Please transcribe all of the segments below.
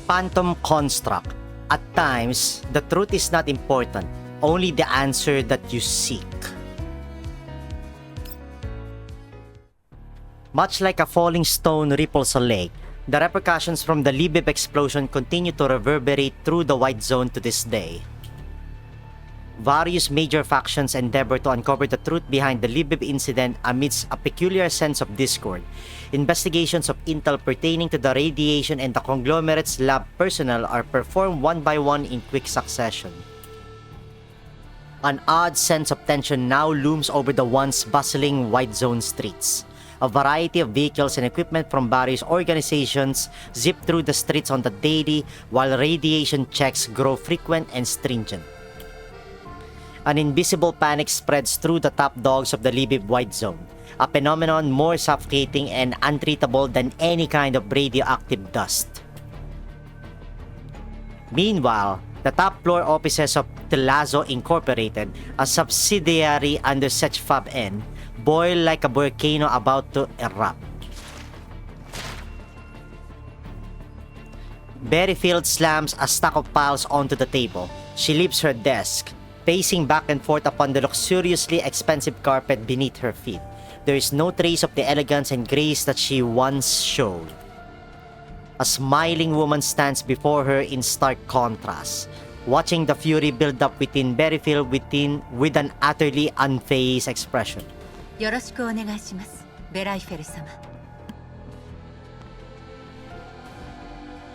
Phantom construct. At times, the truth is not important, only the answer that you seek. Much like a falling stone ripples a lake, the repercussions from the Libib explosion continue to reverberate through the White Zone to this day. Various major factions endeavor to uncover the truth behind the Libib incident amidst a peculiar sense of discord. Investigations of intel pertaining to the radiation and the conglomerate's lab personnel are performed one by one in quick succession. An odd sense of tension now looms over the once bustling White Zone streets. A variety of vehicles and equipment from various organizations zip through the streets on the daily, while radiation checks grow frequent and stringent. An invisible panic spreads through the top dogs of the Libib White Zone, a phenomenon more suffocating and untreatable than any kind of radioactive dust. Meanwhile, the top floor offices of Telazo Incorporated, a subsidiary under Sechfab-N, boil like a volcano about to erupt. Berryfield slams a stack of piles onto the table. She leaves her desk, pacing back and forth upon the luxuriously expensive carpet beneath her feet. There is no trace of the elegance and grace that she once showed. A smiling woman stands before her in stark contrast, watching the fury build up within Berryfield with an utterly unfazed expression. よろしくお願いします、ベライフェル様。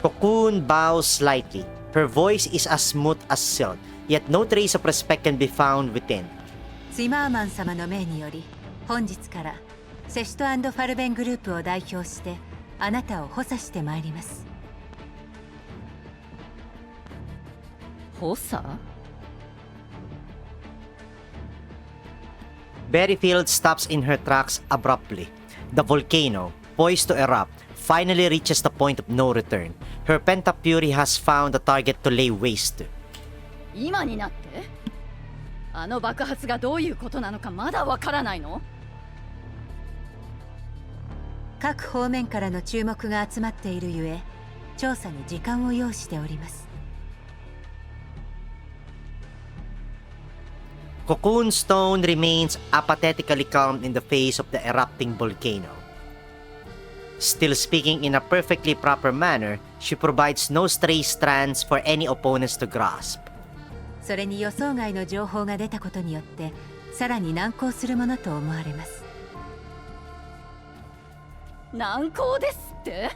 Cocoon bows slightly. Her voice is as smooth as silk, yet no trace of respect can be found within. ツィマーマン様の命により、本日からセシュト&ファルベングループを代表してあなたを補佐してまいります。補佐？ Berryfield stops in her tracks abruptly. The volcano, poised to erupt, finally reaches the point of no return. Her pent-up fury has found a target to lay waste to. 今になって？あの爆発がどういうことなのかまだわからないの？各方面からの注目が集まっているゆえ、調査に時間を要しております。Cocoon Stone remains apathetically calm in the face of the erupting volcano. Still speaking in a perfectly proper manner, she provides no stray strands for any opponents to grasp. それに予想外の情報が出たことによって、さらに難航するものと思われます。難航ですって？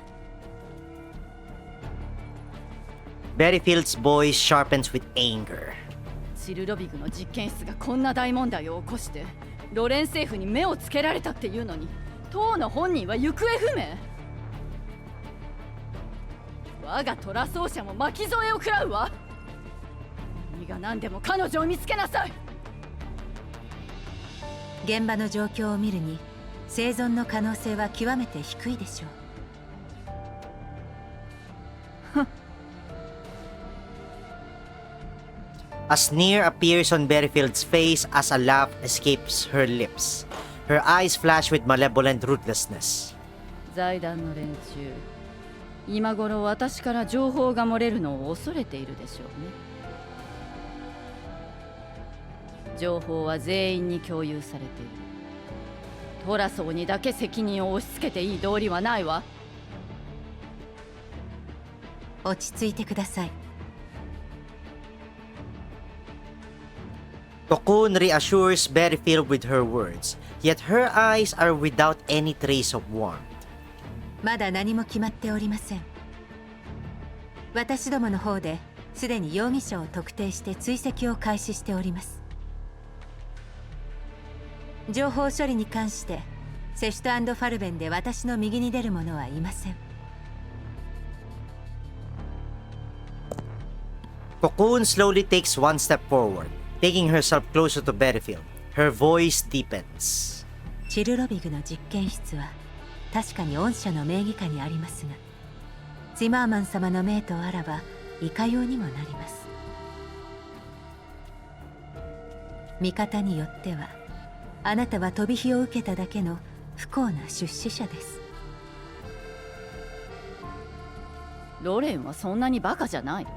Berryfield's voice sharpens with anger. チルロビグの実験室がこんな大問題を起こしてロレン政府に目をつけられたっていうのに当の本人は行方不明。我がトラ奏者も巻き添えを食らうわ。何が何でも彼女を見つけなさい。現場の状況を見るに生存の可能性は極めて低いでしょう。A sneer appears on Berryfield's face as a laugh escapes her lips. Her eyes flash with malevolent ruthlessness. 財団の連中、今頃私から情報が漏れるのを恐れているでしょうね。情報は全員に共有されている。トラソーにだけ責任を押し付けていい道理はないわ。落ち着いてください。Cocoon reassures Berryfield with her words, yet her eyes are without any trace of warmth. まだ何も決まっておりません。私どもの方ですでに容疑者を特定して追跡を開始しております。情報処理に関してセシュト&ファルベンで私の右に出る者はいません。Cocoon slowly takes one step forward, taking herself closer to Berryfield. Her voice deepens. チルロビグの実験室は確かに御社の名義下にありますが、ツィマーマン様の命とあらばいかようにもなります。見方によってはあなたは飛び火を受けただけの不幸な出資者です。ロレンはそんなにバカじゃない。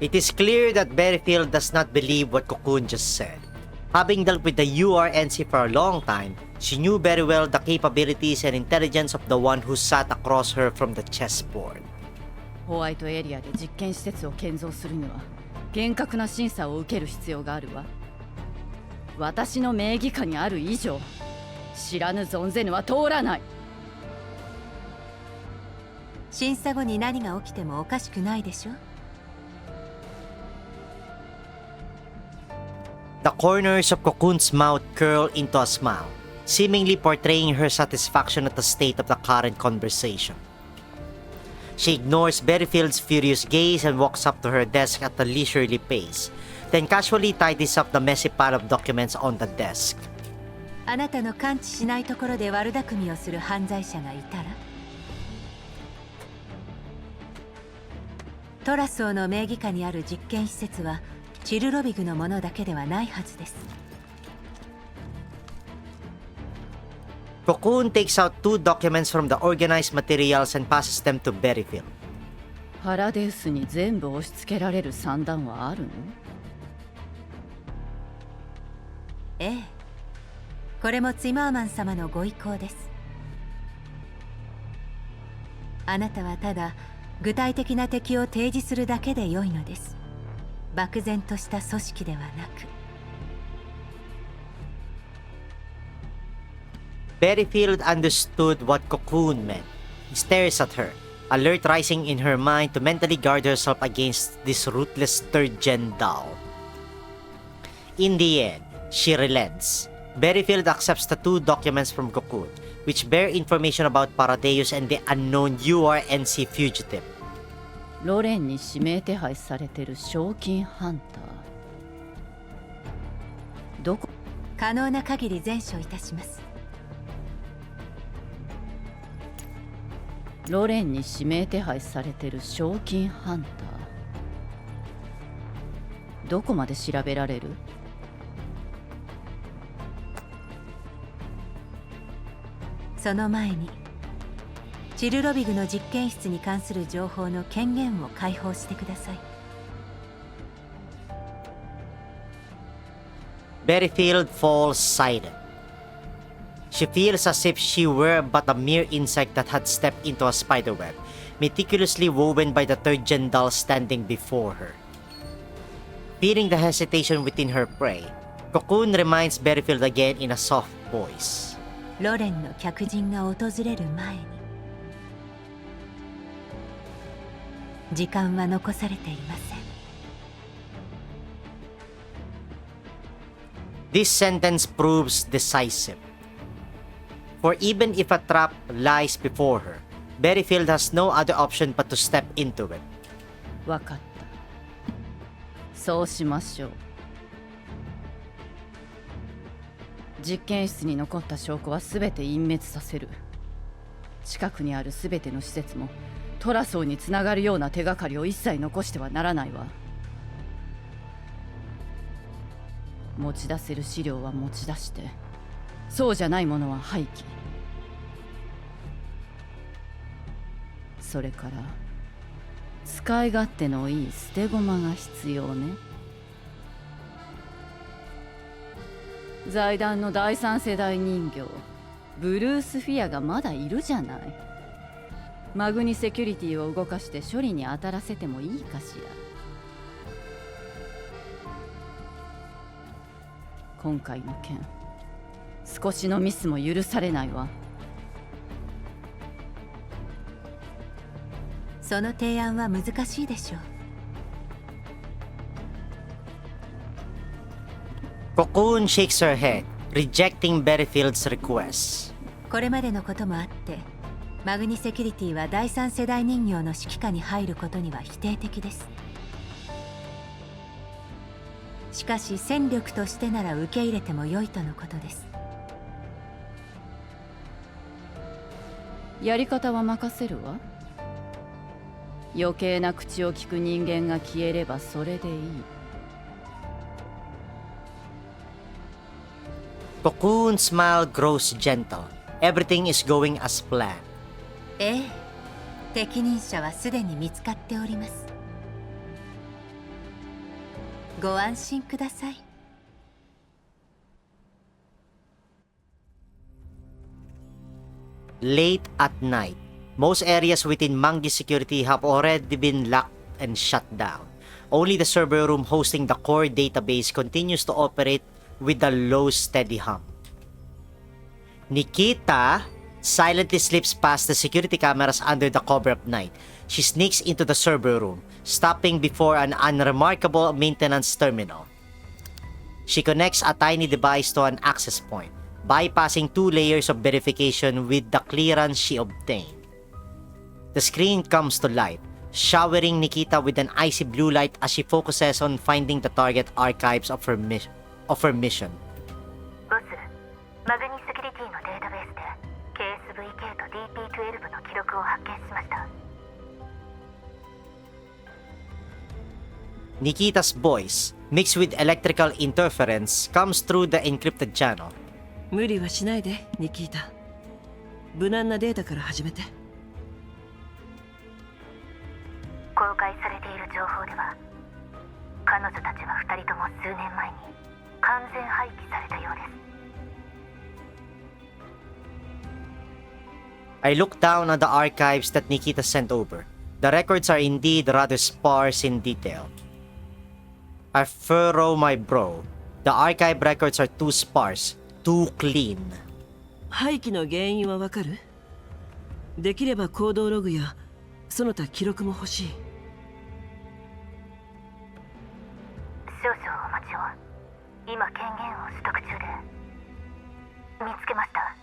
It is clear that Berryfield does not believe what Cocoon just said. Having dealt with the URNC for a long time, she knew very well the capabilities and intelligence of the one who sat across her from the chessboard. ホワイトエリアで実験施設を建造するには厳格な審査を受ける必要があるわ。私の名義下にある以上、知らぬ存ぜぬは通らない。審査後に何が起きてもおかしくないでしょ。The corners of Cocoon's mouth curl into a smile, seemingly portraying her satisfaction at the state of the current conversation. She ignores Berryfield's furious gaze and walks up to her desk at a leisurely pace, then casually tidies up the messy pile of documents on the desk. あなたの感知しないところで悪巧みをする犯罪者がいたら、トラソーの名義下にある実験施設はチルロビグのものだけではないはずです。Cocoon takes out 2 documents from the organized materials and passes them to Berryfield. パラデウスに全部押し付けられる算段はあるの？ええ、これもツィマーマン様のご意向です。あなたはただ具体的な敵を提示するだけで良いのです。漠然とした組織ではなく。Berryfield understood what Cocoon meant. He stares at her, alert rising in her mind to mentally guard herself against this ruthless third-gen doll. In the end, she relents. Berryfield accepts the 2 documents from Cocoon, which bear information about Paradeus and the unknown URNC fugitive. ロレンに指名手配されてる賞金ハンター。どこ？可能な限り善処いたします。ロレンに指名手配されてる賞金ハンター。どこまで調べられる？その前にチルロビグの実験室に関する情報の権限を解放してください。Berryfield falls silent. She feels as if she were but a mere insect that had stepped into a spiderweb, meticulously woven by the third-gen doll standing before her. Feeling the hesitation within her prey, Cocoon reminds Berryfield again in a soft voice. ロレンの客人が訪れる前に時間は残されていません。This sentence proves decisive. For even if a trap lies before her, Berryfield has no other option but to step into it. わかった。そうしましょう。実験室に残った証拠は全て隠滅させる。近くにある全ての施設もトラソーにつながるような手がかりを一切残してはならないわ。持ち出せる資料は持ち出して、そうじゃないものは廃棄。それから使い勝手のいい捨て駒が必要ね。財団の第3世代人形ブルースフィアがまだいるじゃない。マグニセキュリティを動かして処理に当たらせてもいいかしら。今回の件、少しのミスも許されないわ。その提案は難しいでしょう。Cocoon shakes her head, rejecting Berryfield's request. これまでのこともあってマグニセキュリティは第3世代人形の指揮下に入ることには否定的です。しかし戦力としてなら受け入れても良いとのことです。やり方は任せるわ。余計な口を聞く人間が消えればそれでいい。Cocoon's smile grows gentle. Everything is going as planned. ええ、適任者はすでに見つかっております。ご安心ください。Late at night, most areas within Mangi's security have already been locked and shut down. Only the server room hosting the core database continues to operate with a low, steady hum. Nikita silently slips past the security cameras under the cover of night. She sneaks into the server room, stopping before an unremarkable maintenance terminal. She connects a tiny device to an access point, bypassing 2 layers of verification with the clearance she obtained. The screen comes to life, showering Nikita with an icy blue light as she focuses on finding the target archives of her mission. ボス、マグニセキュリティのデータベースで KSVK と DP12 の記録を発見しました。Nikita's voice, mixed with electrical interference, comes through the encrypted channel. 無理はしないで、ニキータ。無難なデータから始めて。公開されている情報では、彼女たちは2人とも数年前に完全廃棄されたようです。I look down on the archives that Nikita sent over. The records are indeed rather sparse in detail. I furrow my brow. The archive records are too sparse, too clean. 廃棄の原因はわかる？できれば行動ログやその他記録も欲しい。少々お待ちを。今権限を取得中で。見つけました。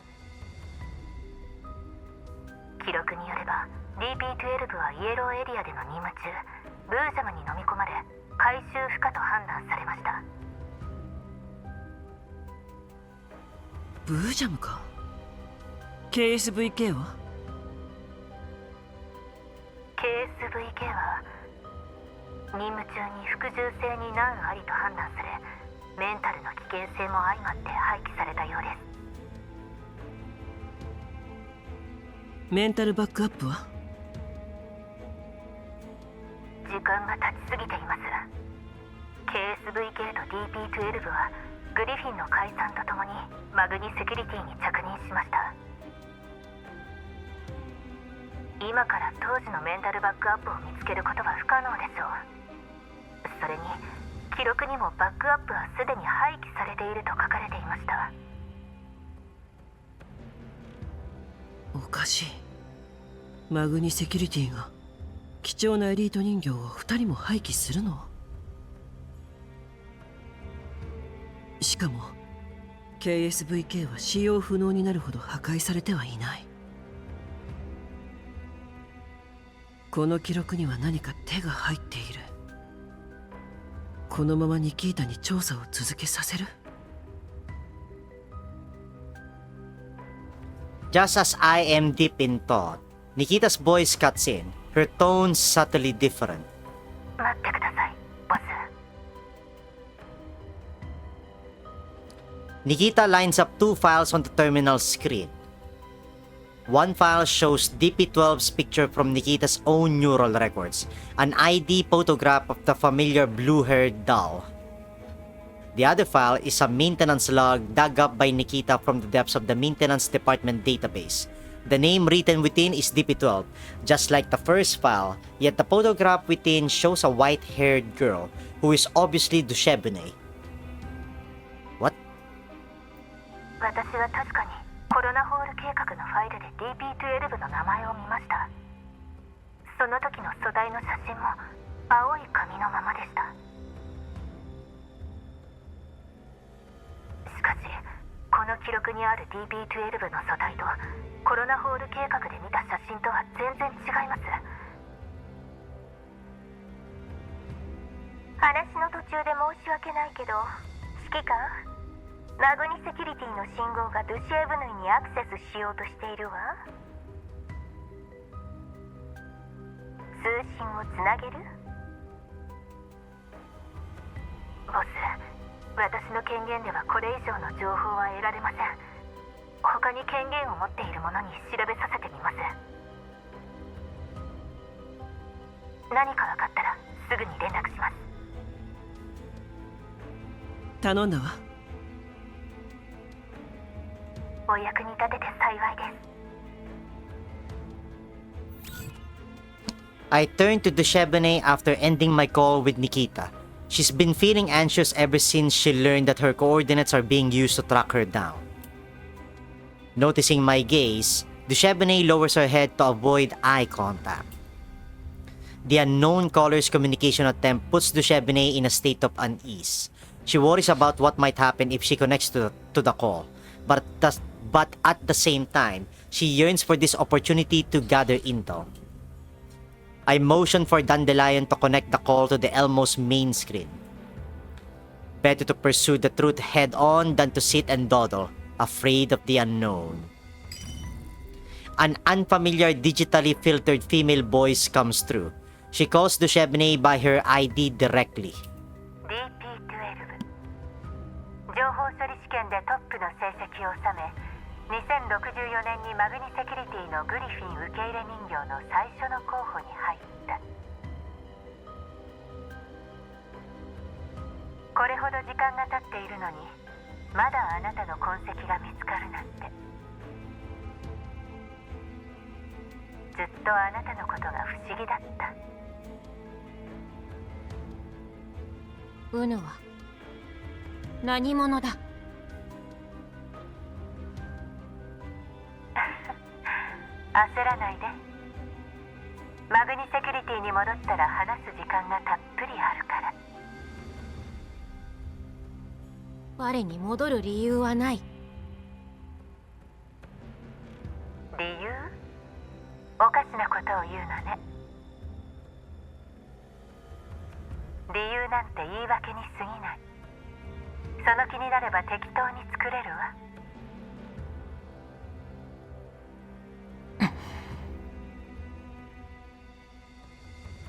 記録によれば DP12 はイエローエリアでの任務中、ブージャムに飲み込まれ回収不可と判断されました。ブージャムか。 KSVK は？ KSVK は任務中に服従性に難ありと判断され、メンタルの危険性も相まって廃棄されたようです。メンタルバックアップは？時間が経ちすぎています。 KSVK と DP12 はグリフィンの解散とともにマグニセキュリティに着任しました。今から当時のメンタルバックアップを見つけることは不可能でしょう。それに記録にもバックアップはすでに廃棄されていると書かれていました。おかしい。マグニセキュリティが貴重なエリート人形を2人も廃棄するの？しかも KSVK は使用不能になるほど破壊されてはいない。この記録には何か手が入っている。このままニキータに調査を続けさせる？ Just as I am deep in thought, Nikita's voice cuts in, her tone subtly different. 待ってください、ボス。Nikita lines up 2 files on the terminal screen. One file shows DP12's picture from Nikita's own neural records, an ID photograph of the familiar blue-haired doll. The other file is a maintenance log dug up by Nikita from the depths of the maintenance department database. The name written within is DP12, just like the first file, yet the photograph within shows a white-haired girl who is obviously Dushebune. What? 私は確かにコロナホール計画のファイルで DP12 の名前を見ました。その時の素材の写真も青い紙のままでした。しかしこの記録にある DP12 の素材とコロナホール計画で見た写真とは全然違います。話の途中で申し訳ないけど、指揮官、マグニセキュリティの信号がドゥシエブヌイにアクセスしようとしているわ。通信をつなげる？ボス、私の権限ではこれ以上の情報は得られません。他に権限を持っている者に調べさせてみます。何か分かったらすぐに連絡します。頼んだわ。お役に立てて幸いです。I turned to Dushebene after ending my call with Nikita. She's been feeling anxious ever since she learned that her coordinates are being used to track her down. Noticing my gaze, Dushebene lowers her head to avoid eye contact. The unknown caller's communication attempt puts Dushebene in a state of unease. She worries about what might happen if she connects to the call, but at the same time, she yearns for this opportunity to gather intel. I motioned for Dandelion to connect the call to the Elmo's main screen. Better to pursue the truth head-on than to sit and dawdle, afraid of the unknown. An unfamiliar digitally filtered female voice comes through. She calls Dushebene by her ID directly. DP12 情報処理試験でトップの成績を収め、2064年にマグニセキュリティのグリフィン受け入れ人形の最初の候補に入った。これほど時間が経っているのに、まだあなたの痕跡が見つかるなんて。ずっとあなたのことが不思議だった。ウヌは何者だ。焦らないで。マグニセキュリティに戻ったら話す時間がたっぷりあるから。我に戻る理由はない。理由？おかしなことを言うのね。理由なんて言い訳に過ぎない。その気になれば適当に作れるわ。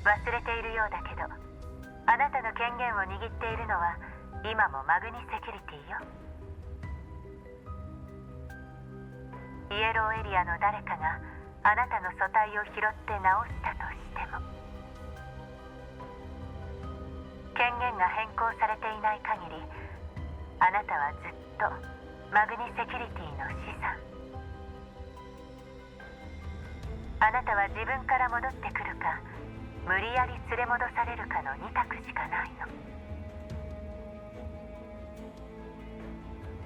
忘れているようだけど、あなたの権限を握っているのは今もマグニセキュリティよ。イエローエリアの誰かがあなたの素体を拾って直したとしても、権限が変更されていない限り、あなたはずっとマグニセキュリティの資産。あなたは自分から戻ってくるか、無理やり連れ戻されるかの2択しかないの。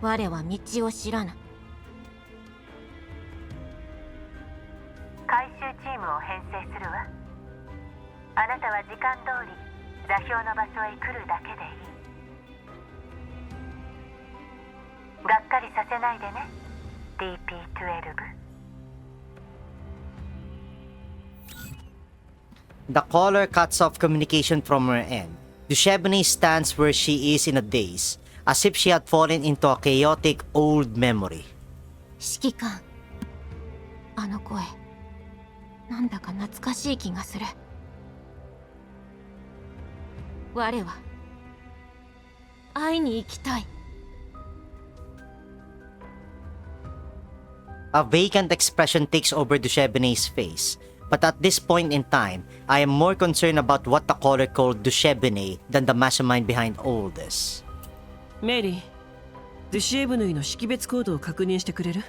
我は道を知らぬ。回収チームを編成するわ。あなたは時間通り座標の場所へ来るだけでいい。がっかりさせないでね、DP12。The caller cuts off communication from her end. Dushebene stands where she is in a daze, as if she had fallen into a chaotic old memory. 指揮官、あの声、なんだか懐かしい気がする。我は会いに行きたい。A vacant expression takes over Dushebene's face. But at this point in time, I am more concerned about what the caller called Dushebene than the mastermind behind all this. メリー、ドゥシエブヌイの識別コードを確認してくれる？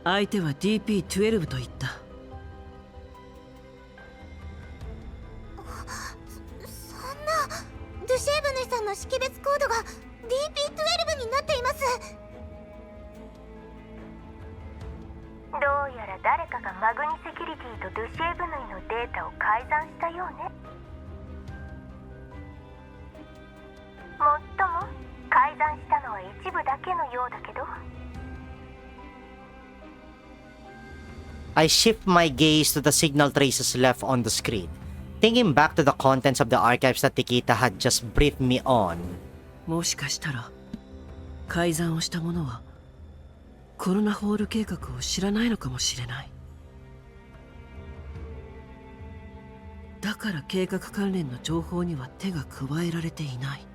相手は DP12 と言った。そんな、ドゥシェーブヌイさんの識別コードが DP12 になっています。どうやら誰かがマグニセキュリティとドゥシェーブヌイのデータを改ざんしたようね。もっとも改ざんしたのは一部だけのようだけど。I shift my gaze to the signal traces left on the screen, thinking back to the contents of the archives that Nikita had just briefed me on. もしかしたら改ざんをした者はコロナホール計画を知らないのかもしれない。だから計画関連の情報には手が加えられていない。